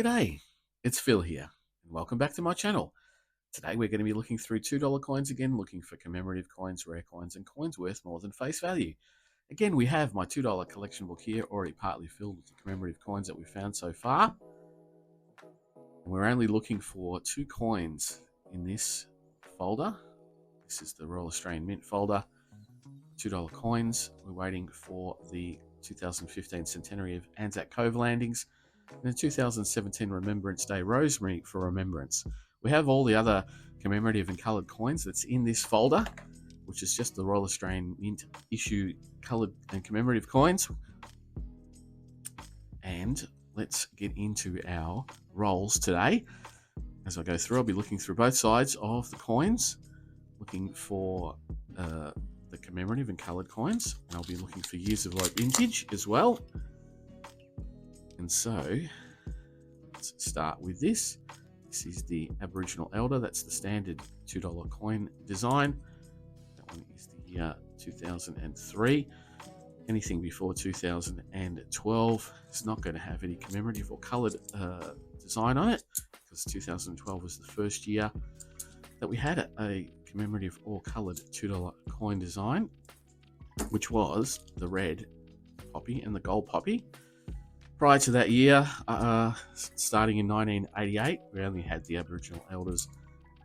G'day, it's Phil here, and welcome back to my channel. Today we're going to be looking through $2 coins again, looking for commemorative coins, rare coins, and coins worth more than face value. Again, we have my $2 collection book here, already partly filled with the commemorative coins that we've found so far. And we're only looking for 2 coins in this folder. This is the Royal Australian Mint folder, $2 coins. We're waiting for the 2015 centenary of Anzac Cove landings and the 2017 Remembrance Day Rosemary for remembrance. We have all the other commemorative and coloured coins that's in this folder, which is just the Royal Australian Mint issue coloured and commemorative coins. And let's get into our rolls today. As I go through, I'll be looking through both sides of the coins, looking for the commemorative and coloured coins, and I'll be looking for years of like vintage as well. And so let's start with this. This is the Aboriginal Elder. That's the standard $2 coin design. That one is the year 2003. Anything before 2012 is not going to have any commemorative or coloured design on it, because 2012 was the first year that we had a commemorative or coloured $2 coin design, which was the red poppy and the gold poppy. Prior to that year, starting in 1988, we only had the Aboriginal Elders,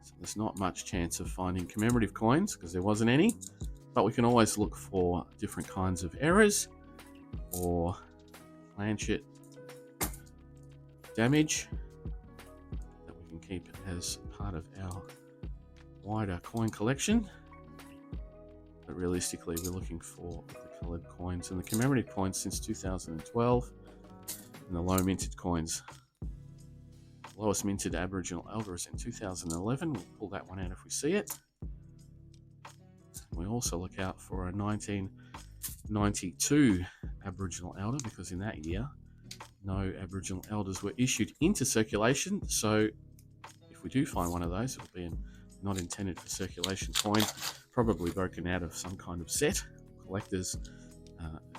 so there's not much chance of finding commemorative coins because there wasn't any, but we can always look for different kinds of errors or planchet damage that we can keep as part of our wider coin collection. But realistically, we're looking for the coloured coins and the commemorative coins since 2012. And the low minted coins. Lowest minted Aboriginal Elder is in 2011. We'll pull that one out if we see it. We also look out for a 1992 Aboriginal Elder, because in that year no Aboriginal Elders were issued into circulation. So if we do find one of those, it'll be a not intended for circulation coin, probably broken out of some kind of set, collector's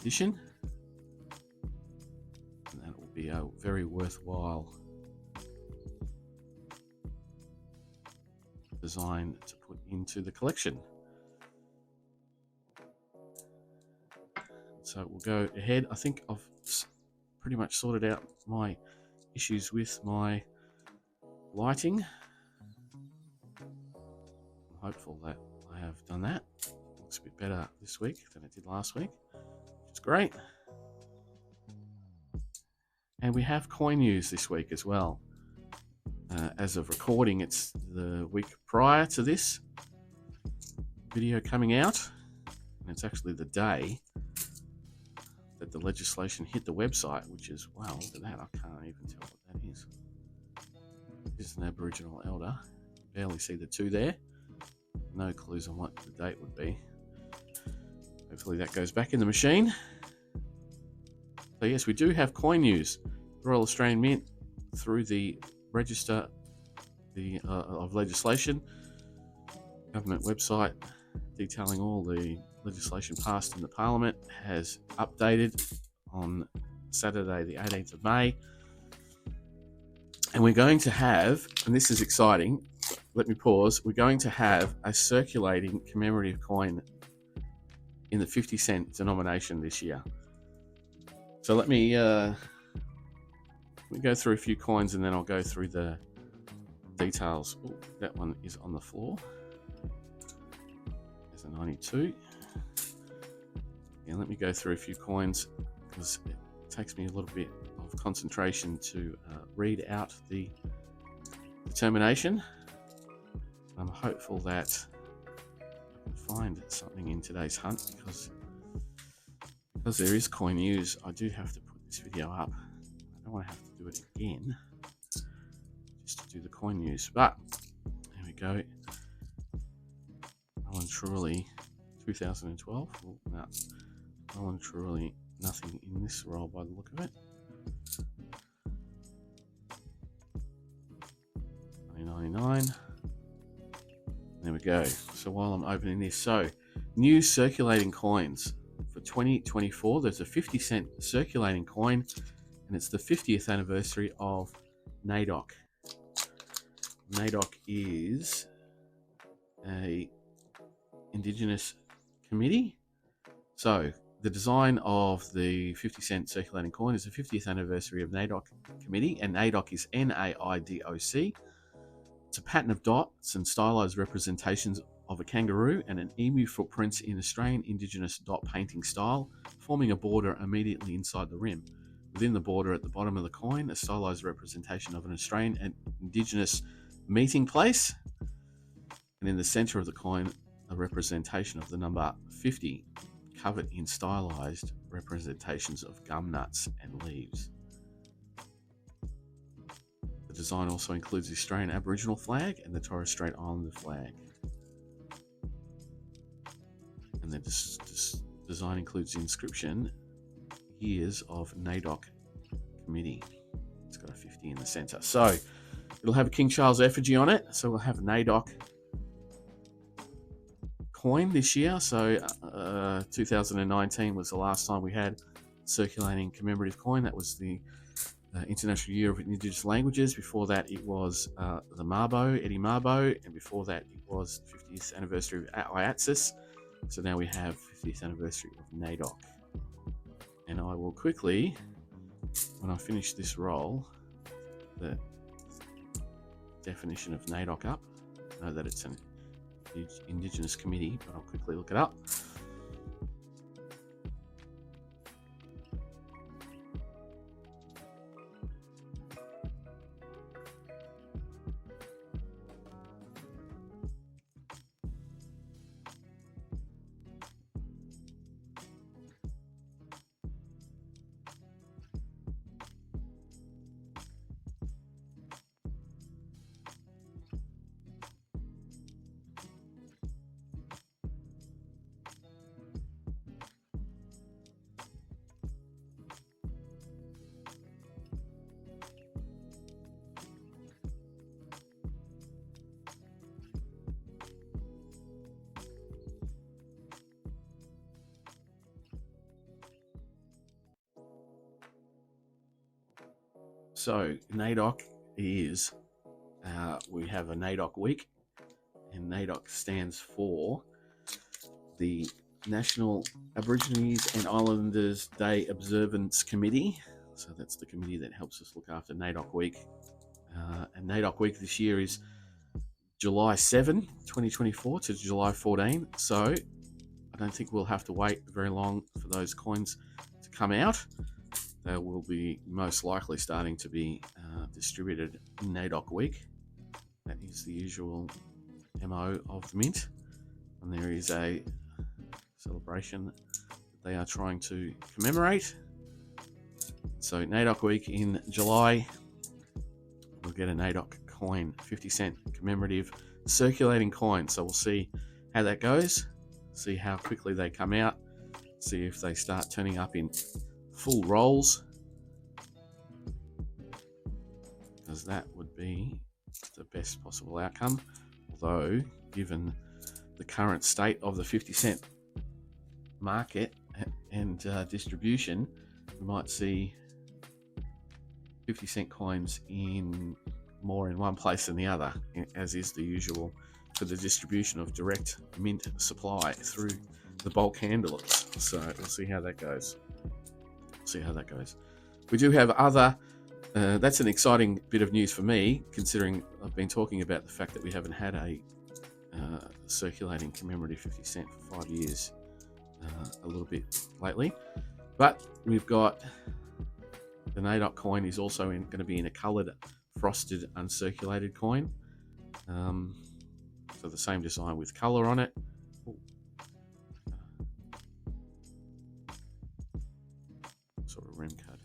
edition. Be a very worthwhile design to put into the collection. So we'll go ahead. I think I've pretty much sorted out my issues with my lighting. I'm hopeful that I have done that. It looks a bit better this week than it did last week, which is great. And we have coin news this week as well. As of recording, it's the week prior to this video coming out, and it's actually the day that the legislation hit the website, which is, wow, look at that. I can't even tell what that is. This is an Aboriginal Elder. Barely see the 2 there. No clues on what the date would be. Hopefully that goes back in the machine. So yes, we do have coin news. The Royal Australian Mint, through the register of legislation, government website detailing all the legislation passed in the Parliament, has updated on Saturday the 18th of May. And we're going to have, and this is exciting, let me pause, we're going to have a circulating commemorative coin in the 50-cent denomination this year. So let me go through a few coins and then I'll go through the details. Ooh, that one is on the floor. There's a 92. And let me go through a few coins because it takes me a little bit of concentration to read out the determination. I'm hopeful that I can find something in today's hunt, because there is coin news. I do have to put this video up. I don't want to have to do it again just to do the coin news, but there we go. Well and truly 2012. Oh, no. Well and truly nothing in this roll by the look of it. 1999. There we go. So while I'm opening this, so new circulating coins for 2024. There's a 50-cent circulating coin, and it's the 50th anniversary of NAIDOC. NAIDOC is a Indigenous committee. So the design of the 50-cent circulating coin is the 50th anniversary of NAIDOC committee, and NAIDOC is NAIDOC. It's a pattern of dots and stylized representations of a kangaroo and an emu footprints in Australian Indigenous dot painting style, forming a border immediately inside the rim. Within the border at the bottom of the coin, a stylized representation of an Australian and Indigenous meeting place, and in the centre of the coin, a representation of the number 50, covered in stylized representations of gum nuts and leaves. The design also includes the Australian Aboriginal flag and the Torres Strait Islander flag. And the design includes the inscription, Years of NAIDOC Committee. It's got a 50 in the centre. So it'll have a King Charles effigy on it. So we'll have a NAIDOC coin this year. So 2019 was the last time we had circulating commemorative coin. That was the International Year of Indigenous Languages. Before that, it was the Mabo, Eddie Mabo, and before that, it was the 50th anniversary of IATSIS. So now we have 50th anniversary of NAIDOC. And I will quickly, when I finish this roll, the definition of NAIDOC up. I know that it's an Indigenous committee, but I'll quickly look it up. So NAIDOC is, we have a NAIDOC week, and NAIDOC stands for the National Aborigines and Islanders Day Observance Committee. So that's the committee that helps us look after NAIDOC week. And NAIDOC week this year is July 7, 2024 to July 14. So I don't think we'll have to wait very long for those coins to come out. They will be most likely starting to be distributed in NAIDOC week. That is the usual MO of the Mint. And there is a celebration that they are trying to commemorate. So NAIDOC week in July, we'll get a NAIDOC coin, 50-cent commemorative circulating coin. So we'll see how that goes, see how quickly they come out, see if they start turning up in full rolls, because that would be the best possible outcome. Although, given the current state of the 50-cent market and distribution, we might see 50-cent coins in more in one place than the other, as is the usual for the distribution of direct mint supply through the bulk handlers. So we'll see how that goes. We do have other, that's an exciting bit of news for me, considering I've been talking about the fact that we haven't had a circulating commemorative 50-cent for 5 years, a little bit lately. But we've got the NAIDOC coin is also going to be in a coloured frosted uncirculated coin. So the same design with colour on it. Sort of rim cut.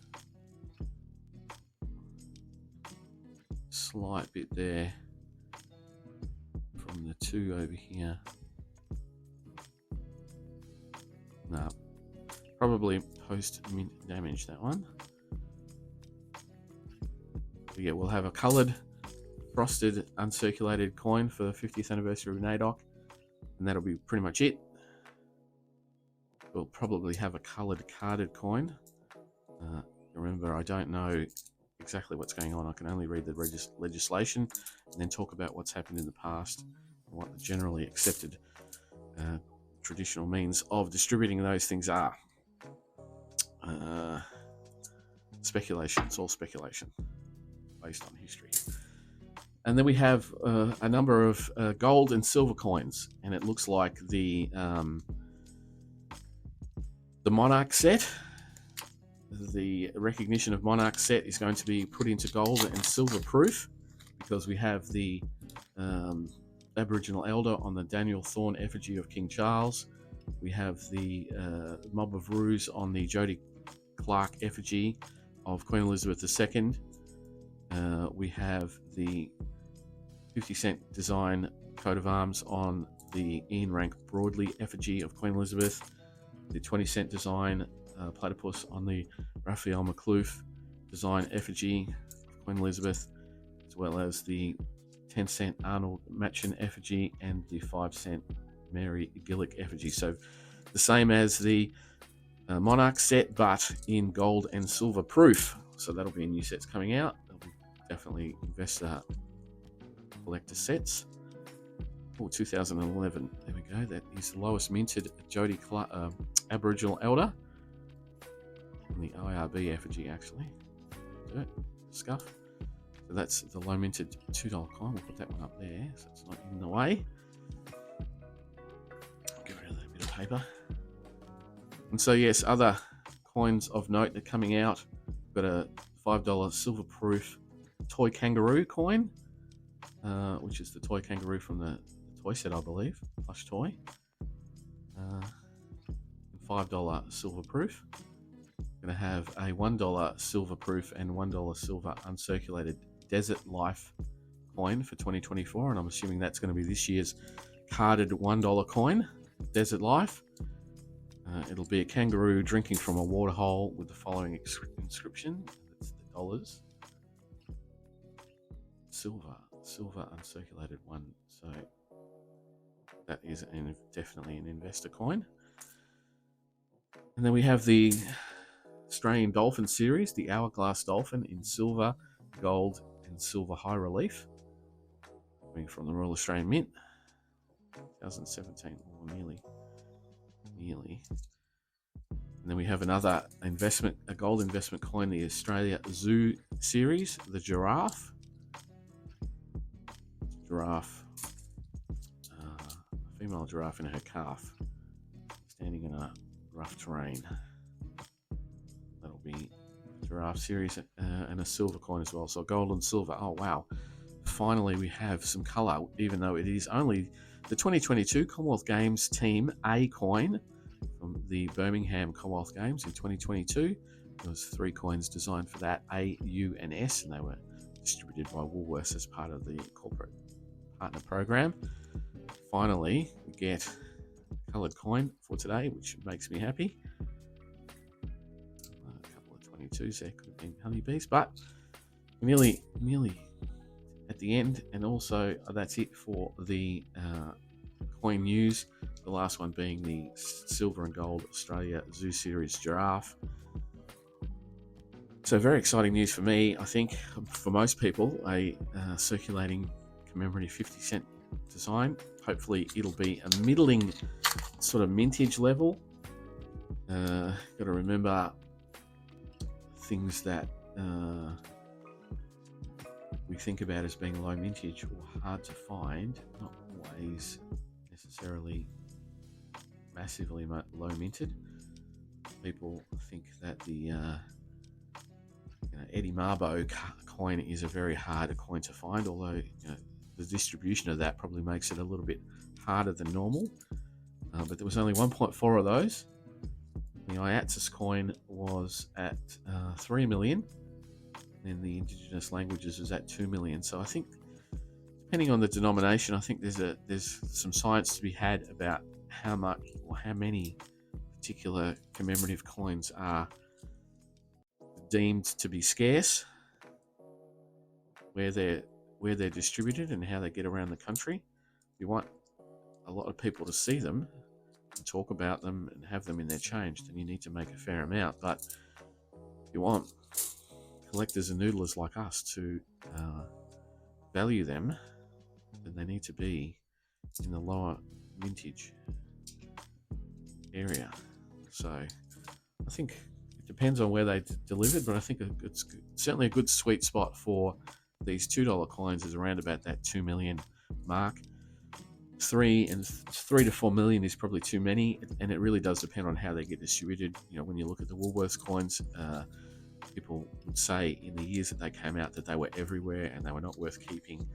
Slight bit there from the two over here. No, probably post-mint damage, that one. But yeah, we'll have a coloured frosted uncirculated coin for the 50th anniversary of NAIDOC, and that'll be pretty much it. We'll probably have a coloured carded coin. Remember, I don't know exactly what's going on. I can only read the legislation and then talk about what's happened in the past and what the generally accepted traditional means of distributing those things are. Speculation. It's all speculation based on history. And then we have a number of gold and silver coins, and it looks like the Monarch set. The recognition of Monarch set is going to be put into gold and silver proof, because we have the Aboriginal elder on the Daniel Thorne effigy of King Charles. We have the mob of roos on the Jodie Clark effigy of Queen Elizabeth II. We have the 50-cent design coat of arms on the Ian Rank Broadley effigy of Queen Elizabeth. The 20-cent design platypus on the Raphael McCloof design effigy of Queen Elizabeth, as well as the 10-cent Arnold Matchin effigy and the 5-cent Mary Gillick effigy. So the same as the Monarch set, but in gold and silver proof. So that'll be a new set coming out. That'll be definitely investor collector sets. Oh, 2011. There we go. That is the lowest minted Jodie Aboriginal elder. And the IRB effigy, actually. Dirt, scuff. So that's the low minted $2 coin. We'll put that one up there so it's not in the way. Get rid of that bit of paper. And so, yes, other coins of note that are coming out. We've got a $5 silver proof toy kangaroo coin, which is the toy kangaroo from the toy set, I believe, plush toy. $5 silver proof. Going to have a $1 silver proof and $1 silver uncirculated Desert Life coin for 2024, and I'm assuming that's going to be this year's carded $1 coin, Desert Life. It'll be a kangaroo drinking from a water hole with the following inscription. That's the dollars. Silver uncirculated one. So that is definitely an investor coin. And then we have the Australian Dolphin series, the Hourglass Dolphin in silver, gold, and silver high relief. Coming from the Royal Australian Mint, 2017, or nearly. And then we have another investment, a gold investment coin, the Australia Zoo series, the giraffe. A female giraffe in her calf, standing in a rough terrain. That'll be giraffe series, and a silver coin as well. So gold and silver. Oh wow! Finally, we have some colour, even though it is only the 2022 Commonwealth Games Team A coin from the Birmingham Commonwealth Games in 2022. There was 3 coins designed for that, A, U, and S, and they were distributed by Woolworths as part of the corporate partner program. Finally, we get a coloured coin for today, which makes me happy. A couple of 22s there, could have been honeybees, but nearly at the end. And also that's it for the coin news. The last one being the silver and gold Australia Zoo Series giraffe. So very exciting news for me. I think for most people, a circulating commemorative 50-cent design. Hopefully it'll be a middling sort of mintage level. Got to remember things that we think about as being low mintage or hard to find, not always necessarily massively low minted. People think that the Eddie Mabo coin is a very hard coin to find, although the distribution of that probably makes it a little bit harder than normal. But there was only 1.4 of those. The Iatsis coin was at 3 million, and the Indigenous languages was at 2 million. So I think, depending on the denomination, I think there's some science to be had about how much or how many particular commemorative coins are deemed to be scarce, where they're distributed, and how they get around the country. You want a lot of people to see them and talk about them and have them in their change, then you need to make a fair amount. But if you want collectors and noodlers like us to value them, then they need to be in the lower mintage area. So I think it depends on where they delivered, but I think it's certainly a good sweet spot for these $2 coins is around about that 2 million mark. 3 to 4 million is probably too many, and it really does depend on how they get distributed. You know, when you look at the Woolworths coins, people would say in the years that they came out that they were everywhere and they were not worth keeping.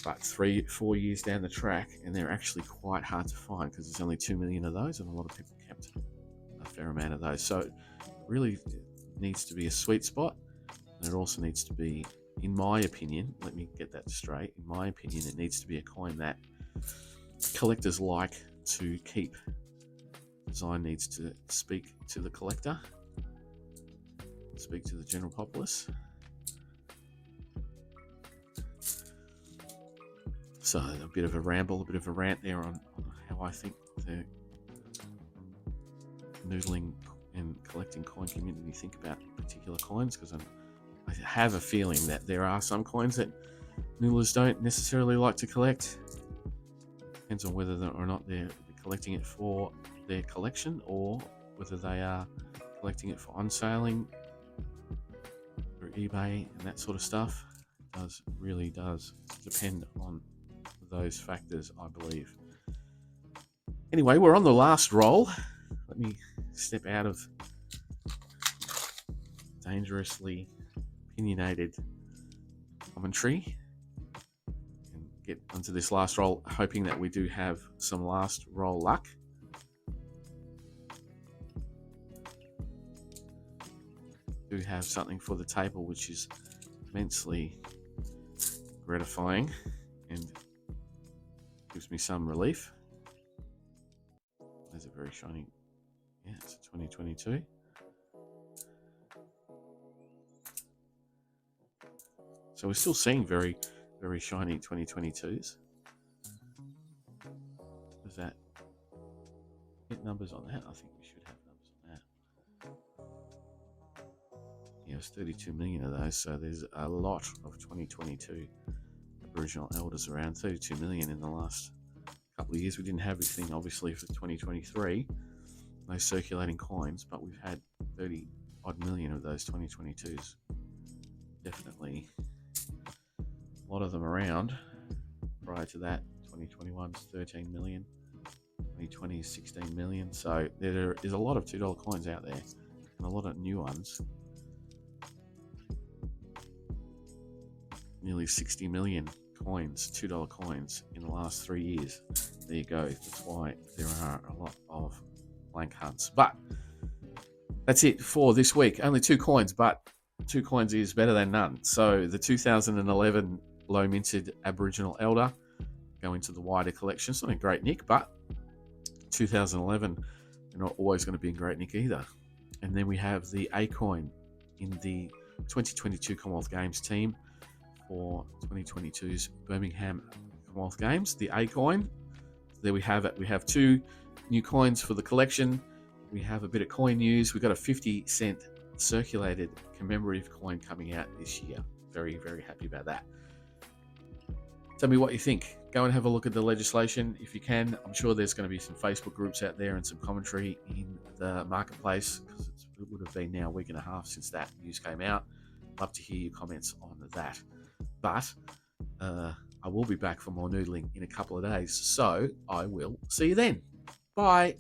But 3-4 years down the track, and they're actually quite hard to find because there's only 2 million of those, and a lot of people kept a fair amount of those. So it really needs to be a sweet spot, and it also needs to be, in my opinion, let me get that straight, in my opinion, it needs to be a coin that collectors like to keep. Design needs to speak to the collector, speak to the general populace. So a bit of a ramble, a bit of a rant there on how I think the noodling and collecting coin community think about particular coins, because I have a feeling that there are some coins that noodlers don't necessarily like to collect. Depends on whether or not they're collecting it for their collection or whether they are collecting it for unselling or eBay and that sort of stuff. It really does depend on those factors, I believe. Anyway, we're on the last roll. Let me step out of dangerously opinionated commentary and get onto this last roll, hoping that we do have some last roll luck. Do have something for the table, which is immensely gratifying and gives me some relief. There's a very shiny, yeah, it's a 2022. So we're still seeing very, very shiny 2022s. Does that get numbers on that? I think we should have numbers on that. Yeah, it's 32 million of those, so there's a lot of 2022 Aboriginal elders around. 32 million in the last couple of years. We didn't have anything, obviously, for 2023, no circulating coins, but we've had 30 odd million of those 2022s. Definitely a lot of them around. Prior to that, 2021's 13 million, 2020 is 16 million. So there is a lot of $2 coins out there and a lot of new ones. Nearly 60 million coins, $2 coins in the last 3 years. There you go. That's why there are a lot of blank hunts. But that's it for this week. Only 2 coins, but 2 coins is better than none. So the 2011 low minted Aboriginal Elder go into the wider collection. It's not in great nick, but 2011, they're not always going to be in great nick either. And then we have the A coin in the 2022 Commonwealth Games team for 2022's Birmingham Commonwealth Games. The A coin, there we have it. We have 2 new coins for the collection. We have a bit of coin news. We've got a 50-cent circulated commemorative coin coming out this year. Very, very happy about that. Tell me what you think. Go and have a look at the legislation if you can. I'm sure there's going to be some Facebook groups out there and some commentary in the marketplace, because it would have been now a week and a half since that news came out. Love to hear your comments on that. But I will be back for more noodling in a couple of days, so I will see you then. Bye.